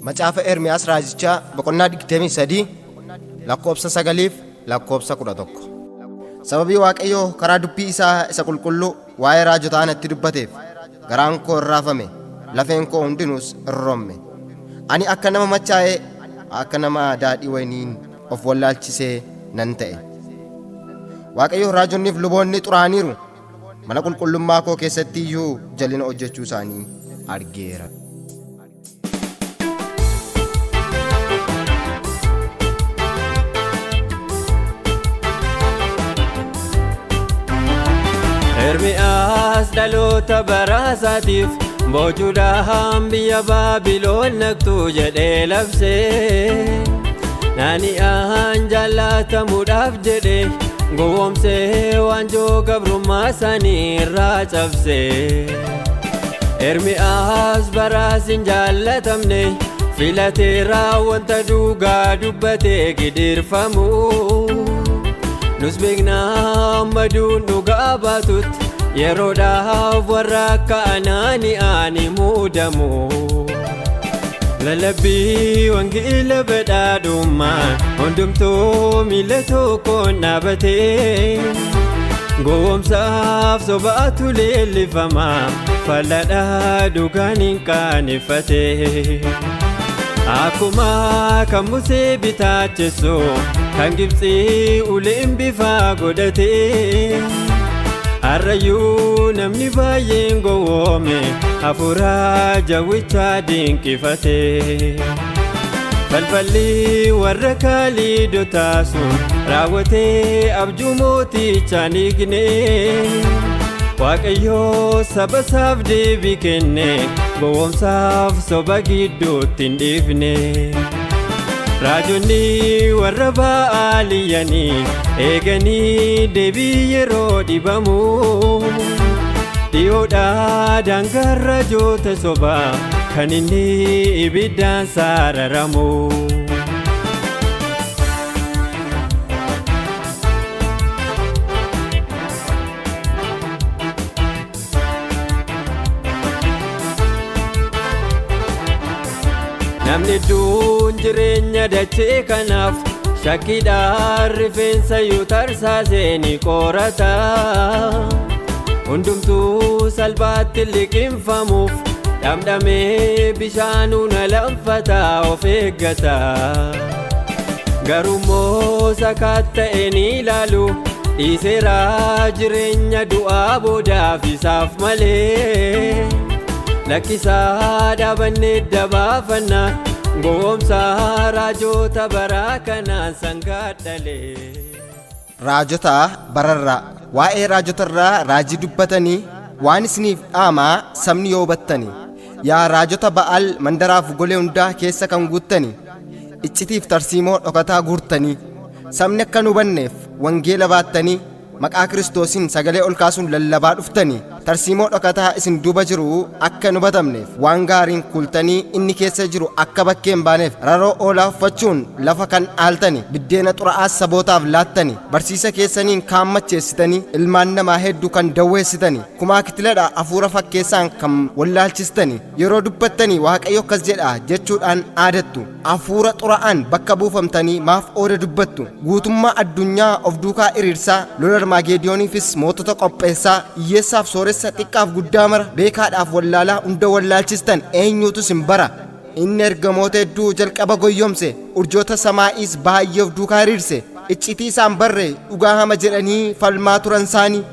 Macaafa Ermiyaas raajichaa boqonnaa 23 lakkoobsa 9 lakkoobsa 11. Sababii Waaqayyoo karaa dubbii isaa isa qulqulluu waa'ee raajotaa natti dubbateef garaan koo irraafame, lafeen koo hundinuus irroome. Ani akka nama machaa'ee, akka nama daadhii wayiniin of wallaalchisee nan ta'e. Waaqayyoo raajonniif luboonni xuraaniiru, mana qulqullummaa koo keessatti iyyuu jalina hojjechuu isaanii argeera. Ermiyaas dhaloota baraasaatiif boojuudhaan biyya Baabiloon naqxuu jedhee labsee, naani'aan jaallatamuudhaaf jedhee gowwoomsee waanjoo gabrummaa isaanii irraa cabsee. Ermiyaas baraas hin jaallatamne filateeraa wanta dhugaa dubbatee gidirfamu. Nus beeknaa ammaduun dhugaa baatutti yeroodhaaf warra akka anaani'aani muudamu. Lallabbii wangeela badhaadhummaan hundumtuu miila tokkoon dhaabatee, gowwoomsaaf sobaatu leellifama fal'aadhaa dhugaan hin qaaneffatee. Akkuma kan Musee bitaacheessu kan Gibxii uleen bifa godhatee, harrayyuu namni baay'een gowwoome hafuura jawwichaa dinqifatee. Balballi warra Kaaliidotaa sun raawwatee abjuu mootichaan hiiknee, Waaqayyoo saba isaaf deebii kenne gowwoomsaaf soba gidduutti hin dhiifne. Raajonni warra Ba'aaliyyanii eeganii deebii yeroo dhibamu, dhiyoodhaa daangaan raajoota sobaa kan inni ibiddaan saararamu. Namni hedduun jireenya dachee kanaaf shakkiidhaan rifeensa yoo tarsaasee ni qorata. Hundumtuu salphaatti liqimfamuuf dhamdhamee bishaanuun alanfataa of eeggata. Garummoo sakatta'ee ni ilaalu dhiiseeraa jireenya du'aa boodaaf isaaf malee. Lakkisaa dhaabannee dabaafannaa gowwoomsaa raajoota baraa kanaan sangaa dhalee. Raajota bararraa waa'ee raajotarraa raajii dubbatanii waan isiniif dhaamaa sabni yoo hubattanii. Yaa raajota Ba'aal mandaraaf golee hundaa keessa kan guuttanii, iccitiif tarsiimoo dhokataa guurtanii, sabni akka hin hubanneef wangeela baattanii maqaa Kiristoosiin sagalee ol kaasuun lallabaa dhuftanii, tarsiimoo dhokataa isin duuba jiru akka hin hubatamneef waan gaariin kultanii inni keessa jiru akka bakkee hin baaneef raroo oolaa uffachuun lafa kan dhaaltanii, biddeena xuraa'aas sabootaaf laattanii, barsiisa keessaniin kaan macheessitanii, ilmaan namaa hedduu kan dawweessitanii, kumaa kitiladha hafuura fakkeessaan kan wallaalchistanii, yeroo dubbattanii Waaqayyo akkas jedha jechuudhaan aadattu. Hafuura xuraa'aan bakka buufamtanii maaf ooda dubbattu? Guutummaa addunyaa of duukaa iriirsaa, lola Armaageediyooniifis mootota qopheessaa, hiyyeessaaf sooressa xiqqaaf guddaa mara beekaadhaaf wallaalaa hunda wallaalchistan eenyuutu isin bara? Inni ergamoota hedduu jalqaba goyyomse, urjoota samaa'iis baay'ee of duukaa hiriirse, iccitii isaan barre dhugaa hama jedhanii falmaa turan isaanii,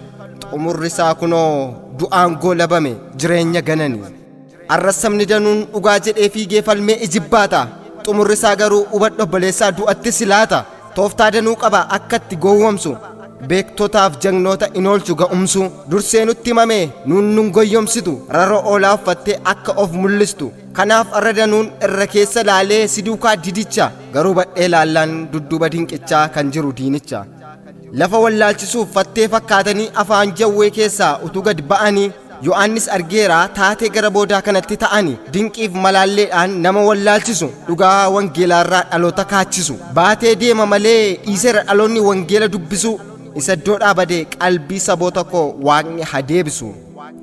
xumurri isaa kunoo du'aan goolabame jireenya gananii. Arras sabni danuun dhugaa jedhee fiigee falmee ijibbaata, xumurri isaa garuu hubadhu obboleessaa du'atti silaata. Tooftaa danuu qaba akka itti gowwomsu, beektotaaf jagnoota in oolchu ga'umsu. Dursee nutti himame nun goyyomsitu, raroo oolaa uffattee akka of mul'istu. Kanaaf arra danuun irra keessa laalee si duukaa didicha, garuu badhee laallaan dudduuba dinqichaa kan jiru diinicha. Lafa wallaalchisuuf fattee fakkaatanii afaan jawwee keessaa utuu gad ba'anii, Yohaannis argeera taatee gara boodaa kanatti ta'ani, dinqiif malaalleedhaan nama wallaalchisu, dhugaa wangeelaarraa dhaloota kaachisu. Baatee deema malee dhiiseera dhaloonni wangeela dubbisu, isa iddoodhaa badee qalbii saboota koo Waaqni haa deebisu.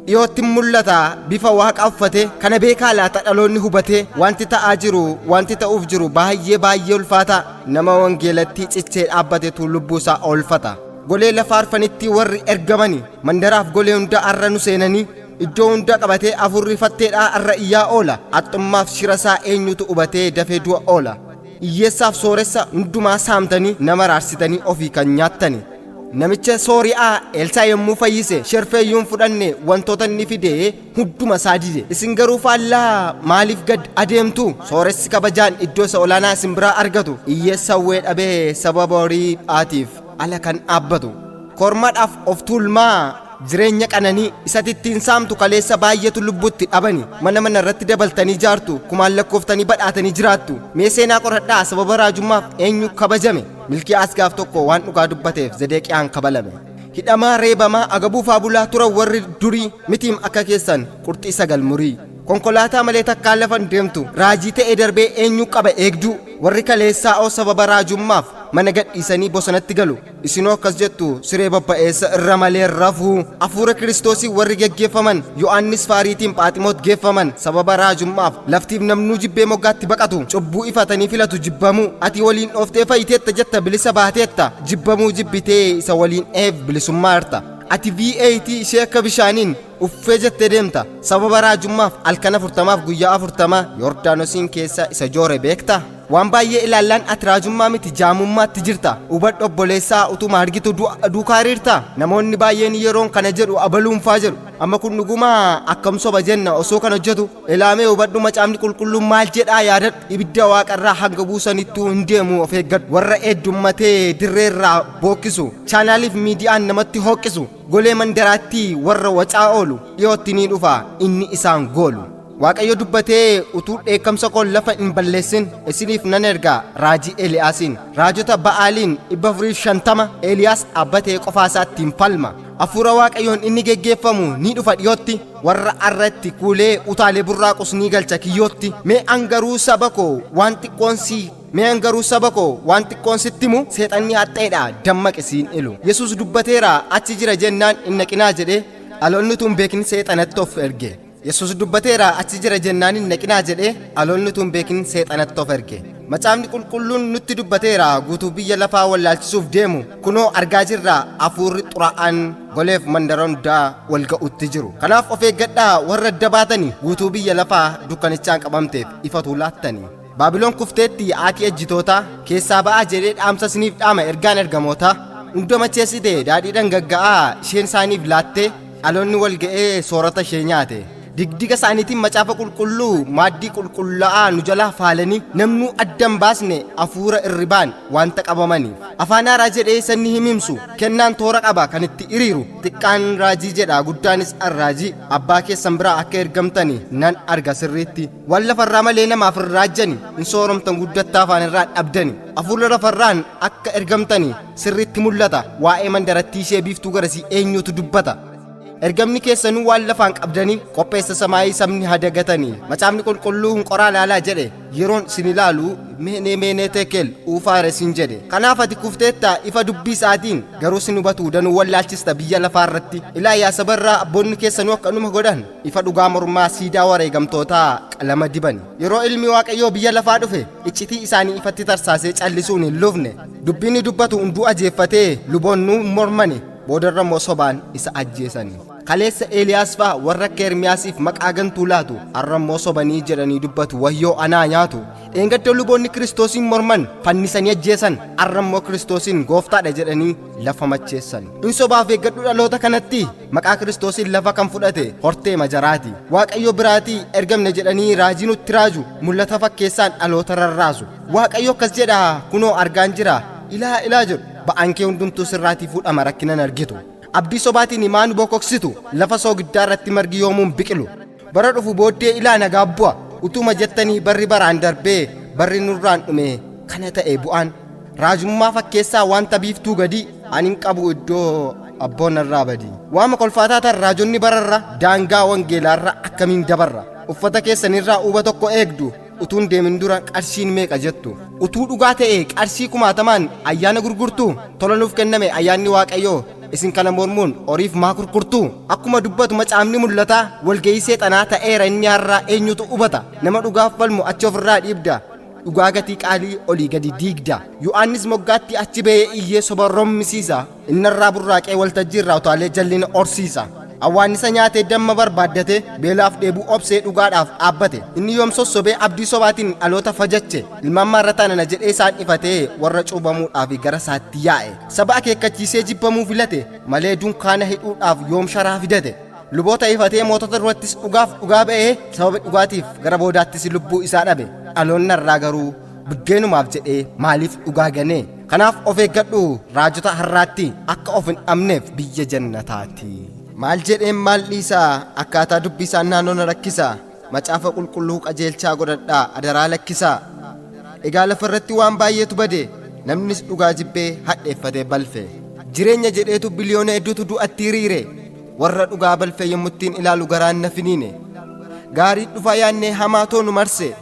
dhiyootti mul'ata bifa waaqa uffate kana beekaa laata dhaloonni hubate wanti ta'aa jiru wanti ta'uuf jiru baay'ee ulfaata nama wangeelatti cichee dhaabbatetu lubbuusaa oolfata golee lafa arfanitti warri ergamani mandaraaf golee hunda arra nu seenanii iddoo hunda qabatee afurri fatteedhaa arra iyyaa oola haxxummaaf shirasaa eenyutu hubatee dafee du'a oola hiyyeessaaf sooressa hundumaa saamtanii nama raarsitanii ofii kan nyaattani namicha soori'aa Elsaa yommuu fayyise sherfeeyyuun fudhanne wantoota inni fide hunduma isaa dide isin garuu faallaa maaliif gad adeemtu sooressi kabajaan iddoo isa olaanaa isin biraa argatu hiyyeessa hawwee dhabee sababa horii dhaatiif ala kan dhaabbatu kormadhaaf of tuulmaa jireenya qananii isatittiin saamtu kaleessa baay'eetu lubbutti dhabani mana irratti dabaltanii jaartu kumaan lakkooftanii badhaatanii jiraattu mee seenaa qoradhaa sababa raajummaaf eenyu kabajame Milkiyaas gaaf tokko waan dhugaa dubbateef Zedeqiyaan kabalame hidhamaa reebamaa agabuufaa bulaa turan warri durii mitiim akka keessan qurxii 9 murii konkolaataa malee takkaan lafan deemtu raajii ta'ee darbee eenyu qaba eegduu warri kaleessaa oo sababa raajummaaf mana gadhiisanii bosonatti galu isinoo akkas jettu siree babba'eessa irra malee rafuu hafuura kiristoosii warri geggeeffaman Yohaannis Faariitiin Phaaximoot geeffaman sababa raajummaaf laftiif namnuu jibbee moggaatti baqatu cubbuu ifatanii filatu jibbamuu ati waliin dhooftee fayyiteetta jetta bilisa baateetta jibbamuu jibbitee isa waliin eef bilisummaa harta ati VAT ishee akka bishaaniin uffee jettee deemta sababa raajummaaf halkan 40 guyyaa 40 Yordaanosiin keessa isa joore beekta waan baay'ee ilaallaan ati raajummaa miti jaamummaatti jirta hubadhu obboleessaa utuma argitu duukaa hiriirta namoonni baay'een yeroon kana jedhu abaluunfaa jedhu amma kun dhugumaa akkam soba jenna osoo kan hojjetu ilaamee hubadhu macaafni qulqulluun maal jedhaa yaadadhu ibidda waaqarraa hanga buusanittuu hin deemu of eeggadhu warra eeddummatee dirreerraa bookkisu chaanaaliif miidiyaan namatti hooqisu golee mandaraatti warra wacaa oolu dhiyootti ni dhufa inni isaan goolu Waaqayyo dubbatee utuu dheekkamsa koo lafa hin balleessin isiniif nan ergaa raajii Eliyaasiin raajota Ba'aaliin 450 Eliyaas dhaabbatee qofaa isaattiin falma hafuura Waaqayyoon inni geggeeffamu ni dhufa dhiyootti warra arratti kuulee utaalee burraaqus ni galcha kiyyootti mee angaruu saba koo waan xiqqoon sitti himu seexanni haxxeedha dammaqisiin ilu Yesuus dubbateera achi jira jennaan hin naqinaa jedhee dhaloonni tun beekin seexanatti of erge Yesuus dubbateera achi jira jennaan hin naqinaa jedhee dhaloonni tun beekin seexanatti of erge macaafni qulqulluun nutti dubbateera guutuu biyya lafaa wallaalchisuuf deemu kunoo argaa jirra hafuurri xuraa'aan goleef mandara hundaa wal ga'utti jiru kanaaf of eeggadhaa warra adda baatanii guutuu biyya lafaa dukkanichaan qabamteef ifatu laattanii Baabiloon kufteetti aatii ejjitootaa keessaa ba'aa jedhee dhaamsa isiniif dhaama ergaan ergamootaa hunda macheessite daadhii dhangagga'aa isheen isaaniif laattee dhaloonni wal ga'ee soorata ishee nyaate digdiga isaaniitiin macaafa qulqulluu maaddii qulqullaa'aa nu jalaa faalanii namnuu addan baasne hafuura irribaan wanta qabamaniif afaan haaraa jedhee sanni himimsu kennaan toora qaba kan itti hiriiru xiqqaan raajii jedha guddaanis arraajii abbaa keessan biraa akka ergamtanii nan arga sirriitti waan lafarraa malee namaaf hin raajjani hin sooromtan guddattaa afaan irraa dhabdani hafuura lafarraan akka ergamtanii sirriitti mul'ata waa'ee mandarattii ishee biiftuu garasii eenyutu dubbata ergamni keessanuu waan lafaan qabdanii qopheessa samaayii sabni hadagatanii macaafni qulqulluun qoraa laalaa jedhe yeroon isin ilaalu meenee tekel uufaare sin jedhe kanaaf ati kufteetta ifa dubbii isaatiin garuu sin hubatu danuu wallaalchista biyya lafaa irratti ilaa yaa sabarraa abboonni keessanuu akkanuma godhan ifa dhugaa mormaa siidaa wareegamtootaa qalama dibani yeroo ilmi waaqayyoo biyya lafaa dhufe iccitii isaanii ifatti tarsaasee callisuun hin lufne dubbiin dubbatu hunduu ajeeffatee luboonnuu mormani boodarra immoo sobaan isa ajjeesanii kaleessa Eeliyaas faa warra akka Ermiyaasiif maqaa gantuu laatu har'a immoo sobanii jedhanii dubbatu wayyoo anaa nyaatu dheengadda luboonni Kiristoosiin morman fannisanii ajjeesan har'a immoo Kiristoosiin gooftaadha jedhanii lafa macheessan in sobaaf eeggadhu dhaloota kanatti maqaa Kiristoosiin lafa kan fudhate hortee majaraati Waaqayyo biraatii ergamne jedhanii raajii nutti raaju mul'ata fakkeessaan dhaloota rarraasu Waaqayyo akkas jedha kunoo argaan jira ilaa jedhu ba'aan kee hundumtuu sirraatii fuudhama rakkinan argitu abdii sobaatiin imaan bokoksitu lafa soogiddaa irratti margi yoomuun biqilu bara dhufu booddee ilaa nagaa bu'a utuma jettanii barri baraan darbee barri nurraan dhume kana ta'e bu'aan raajummaa fakkeessaa wanta biiftuu gadi anin qabu iddoo abboon irraa badii waama kolfaataa tan raajonni bararra daangaa wangeelaarra akkamiin dabarra uffata keessanirraa uuba tokko eegdu utuun deemin dura qarshiin meeqa jettu utuu dhugaa ta'e qarshii 1000 ayyaana gurgurtu tola nuuf kenname ayyaanni waaqayyoo isin kana mormuun horiif maa kurkurtuu akkuma dubbatu macaafni mul'ata walga'ii seexanaa ta'eera inni har'aa eenyutu hubata nama dhugaaf falmu achi ofirraa dhiibda dhugaa gatii qaalii olii gadi diigda Yohaannis moggaatti achi ba'ee iyyee soba rommisiisa innarraa burraaqee waltajjii irraa utaalee jallina horsiisa awwaannisa nyaatee damma barbaaddate beelaaf dheebuu obsee dhugaadhaaf dhaabbate inni yoom sossobee abdii sobaatiin dhaloota fajache ilmaan maarrataanana jedhee isaan ifatee warra cuubamuudhaaf gara isaatti yaa'e saba akeekkachiisee jibbamuu filate malee dunkaana hidhuudhaaf yoom sharaa fidate luboota ifatee mootota durattis dhugaa ba'ee sababa dhugaatiif gara boodaattis lubbuu isaa dhabe dhaloonni irraa garuu biddeenumaaf jedhee maaliif dhugaa ganee kanaaf of eeggadhu raajota har'aatti akka of hin dhabneef biyya jannataati maal jedheen maal dhiisaa akkaataa dubbisaa naannoo na rakkisaa macaafa qulqulluu qajeelchaa godhadhaa adaraa lakkisaa egaa lafarratti waan baay'eetu bade namnis dhugaa jibbee hadheeffatee balfe jireenya jedheetu biliyoona hedduutu du'atti hiriire warra dhugaa balfe yommuttiin ilaalu garaan na finiine gaarii dhufaa yaannee hamaatoo nu marse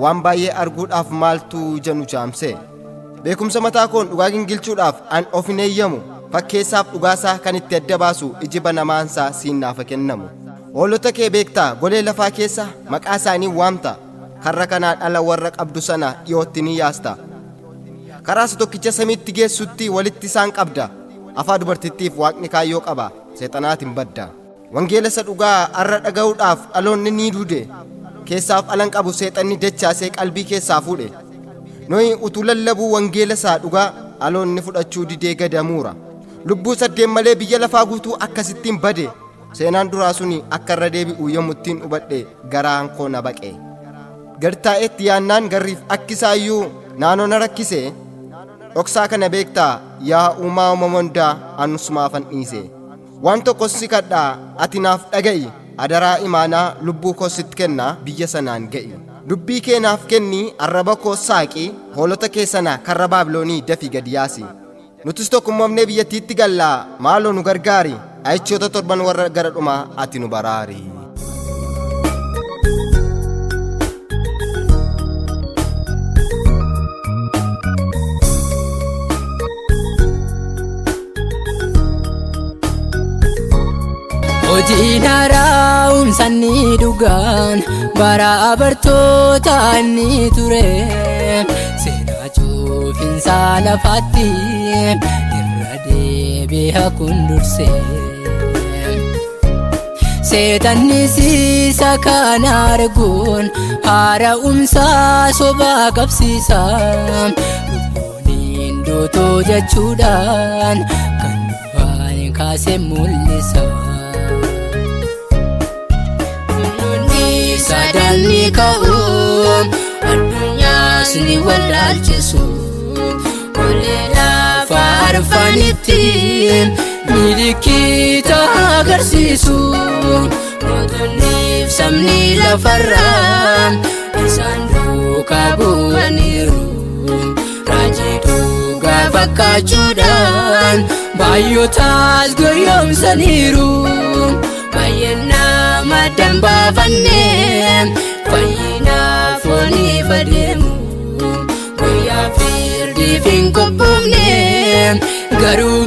waan baay'ee arguudhaaf maaltu janu jaamse beekumsa mataa koon dhugaa gingilchuudhaaf an of hin eeyyamu fakkeessaaf dhugaasaa kan itti adda baasu iji banamaansaa siinnaaf kennamu hoolota kee beektaa golee lafaa keessa maqaa isaanii waamta karra kanaa dhala warra qabdu sana dhiyootti ni yaasta karaa isa tokkicha samiitti geessutti walitti isaan qabda afaa dubartittiif waaqni kaayyoo qaba seexanaatiin badda wangeela isa dhugaa har'a dhaga'uudhaaf dhaloonni ni duude keessaaf alan qabu seexanni dachaasee qalbii keessaa fuudhe nohi utuu lallabuu wangeela isaa dhugaa dhaloonni fudhachuu didee gadamuura lubbuu saddeen malee biyya lafaa guutuu akkasittiin bade seenaan duraa suni akka irra deebi'u yommuttiin hubadhe garaan koo na baqe gartaa'eetti yaannaan garriif akkisaayyuu naannoo na rakkise dhoksaa kana beektaa yaa uumaa uumamondaa annusumaafan dhiise waan tokko si kadhaa ati naaf dhaga'i adaraa imaanaa lubbuu koo sitti kennaa biyya sanaan ga'i dubbii kee naaf kenni arraba koo saaqi hoolota kee sana karra baabiloonii dafii gadi yaasi nutis tokkummoomnee biyyattiitti gallaa maaloo nu gargaari ayichoota torban warra gara dhumaa ati nu baraari Hojiin haara'umsanni dhugaan bara bartoota inni ture seenaa cufinsaa lafaatti irra deebi'a kun durse seexannis isa kana arguun haara'umsaa sobaa qabsiisa lubbuun hindooto jechuudhaan kan waan kaase mul'isa sadanni ka'uun addunyaas ni wallaalchisu golee lafa arfanitti milikiita agarsiisu mootonniif sabni lafarraa isaan duukaa bu'aniiru raajii dhugaa fakkaachuudhaan baay'ootaas goyoomsaniiru baay'inaa maddaan baafannee fayyinaaf fooniif adeemu guyyaa firdiif hin qophoofne garuu